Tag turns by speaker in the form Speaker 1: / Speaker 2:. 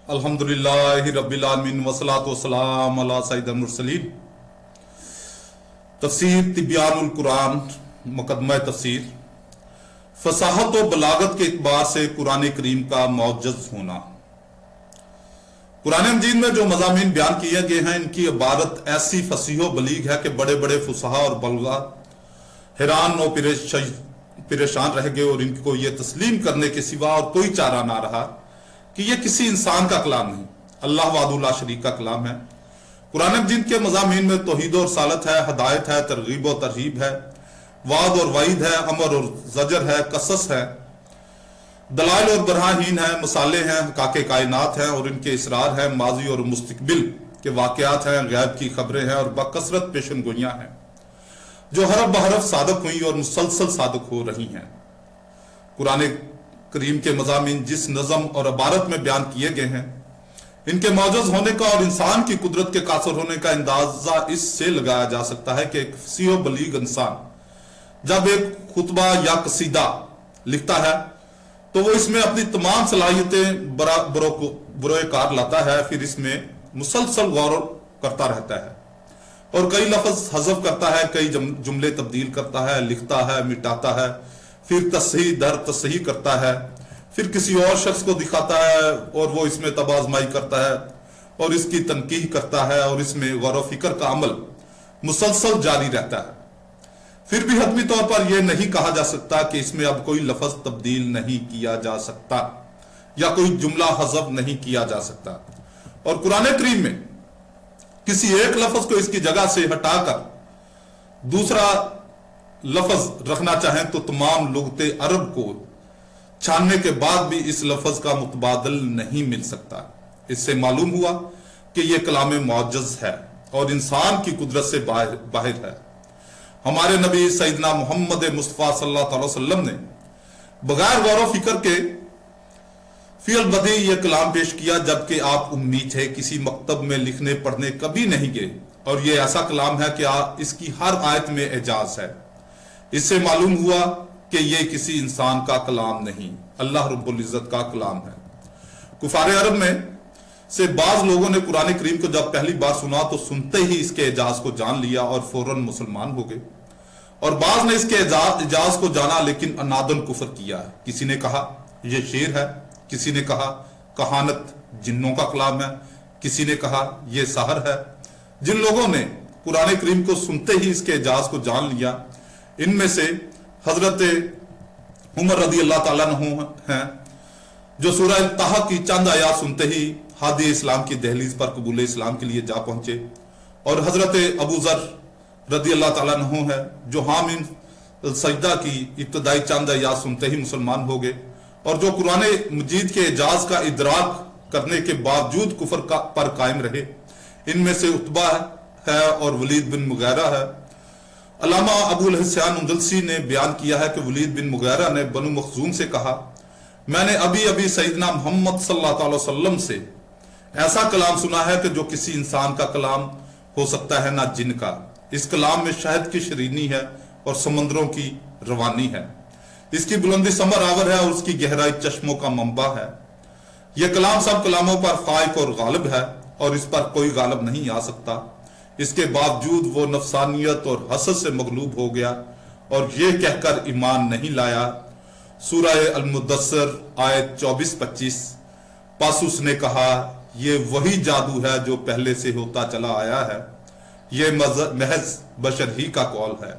Speaker 1: अल्हम्दुलिल्लाहि रब्बिल आलमीन वस्सलातु वस्सलाम अला सय्यिदिल मुरसलीन। तफसीर तिब्यानुल कुरान मुकदमा तफसीर। फसाहत और बलागत के इतबार से कुरान करीम का मौजज़ होना। कुरान मजीद में जो मज़ामीन बयान किए गए हैं, इनकी इबारत ऐसी फसीह बलीग है कि बड़े बड़े फुसहा और बलगा हैरान और परेशान रह गए और इनको ये तस्लीम करने के सिवा और कोई चारा ना रहा कि यह किसी इंसान का कलाम नहीं, अल्लाह वाहदहू ला शरीक का कलाम है। कुरान मजीद के मज़ामीन में तौहीद और सालत है, हदायत है, तरगीब और तरहीब है, वाद और वाइद है, अमर और जजर है, कसस है, दलाइल और बरहाहीन है, मसाले हैं, हकाके कायनात हैं और इनके इसरार हैं, माजी और मुस्तकबिल के वाक़यात हैं, गैब की खबरें हैं और बकसरत पेशन गोइयाँ हैं जो हरफ बहरफ सादक हुई और मुसलसल सादक हो रही हैं। कुरान करीम के मज़ामीन जिस नज़म और इबारत में बयान किए गए हैं, इनके मौजूद होने का और इंसान की कुदरत के कासर होने का अंदाजा इससे लगाया जा सकता है कि एक फसीह बलीग इंसान जब एक खुतबा या कसीदा लिखता है तो वो इसमें अपनी तमाम सलाहियतें बरोए कार लाता है, फिर इसमें मुसलसल गौर करता रहता है और कई लफ्ज हज़फ करता है, कई जुमले तब्दील करता है, लिखता है, मिटाता है, फिर तस्हीह दर तस्हीह करता है, फिर किसी और शख्स को दिखाता है और वो इसमें तबाज़माई करता है और इसकी तनकीह करता है और इसमें गौर फिक्र का अमल मुसलसल जारी रहता है। फिर भी हतमी तौर पर यह नहीं कहा जा सकता कि इसमें अब कोई लफ्ज तब्दील नहीं किया जा सकता या कोई जुमला हज़फ नहीं किया जा सकता। और कुरान करीम में किसी एक लफ्ज को इसकी जगह से हटाकर दूसरा लफ्ज रखना चाहें तो तमाम लुगते अरब को छानने के बाद भी इस लफ्ज का मुतबादल नहीं मिल सकता। इससे मालूम हुआ कि यह कलाम मौजज़ है और इंसान की कुदरत से बाहर है। हमारे नबी सैयदना मोहम्मद मुस्तफ़ा सल्लल्लाहु अलैहि वसल्लम ने बगैर गौर फिक्र के फियल बदी यह कलाम पेश किया, जबकि आप उम्मी थे, किसी मकतब में लिखने पढ़ने कभी नहीं गए और यह ऐसा कलाम है कि इसकी हर आयत में एजाज है। इससे मालूम हुआ कि यह किसी इंसान का कलाम नहीं, अल्लाह रब्बुल इज्जत का कलाम है। कुफार अरब में से बाज लोगों ने कुरान करीम को जब पहली बार सुना तो सुनते ही इसके एजाज को जान लिया और फौरन मुसलमान हो गए, और बाज ने इसके एजाज को जाना लेकिन अनादन कुफर किया। किसी ने कहा यह शेर है, किसी ने कहा कहानत जिन्नों का कलाम है, किसी ने कहा यह सहर है। जिन लोगों ने कुरान करीम को सुनते ही इसके एजाज को जान लिया, इनमें से हजरत उमर रज़ी अल्लाह ताला अन्हु हैं, जो सूरह ताहा की चंद आयात सुनते ही हादी इस्लाम की दहलीज पर कबूल इस्लाम के लिए जा पहुंचे, और हजरत अबू ज़र रज़ी अल्लाह ताला अन्हु है, जो हामिन सजदा की इब्तदाई चंद आयात सुनते ही मुसलमान हो गए और जो कुरान मजीद के एजाज का इदराक करने के बावजूद कुफर पर कायम रहे। इनमें से उतबा है और वलीद बिन मुगैरा है। अल्लामा अबुल हसन उंदलसी ने बयान किया है कि वलीद बिन मुगैरा ने बनु मखजूम से कहा, मैंने अभी अभी सैयदना मोहम्मद सल्लल्लाहु अलैहि वसल्लम से ऐसा कलाम सुना है कि जो किसी इंसान का कलाम हो सकता है ना जिन का। इस कलाम में शहद की शरीनी है और समंदरों की रवानी है, इसकी बुलंदी समर आवर है और उसकी गहराई चश्मों का मंबा है। यह कलाम सब कलामों पर फाइक और गालिब है और इस पर कोई गालिब नहीं आ सकता। इसके बावजूद वो नफसानियत और हसद से मगलूब हो गया और ये कहकर ईमान नहीं लाया। सूरह अल-मुद्दस्सिर आयत 24-25। पास उसने कहा, ये वही जादू है जो पहले से होता चला आया है, ये महज बशर ही का कौल है।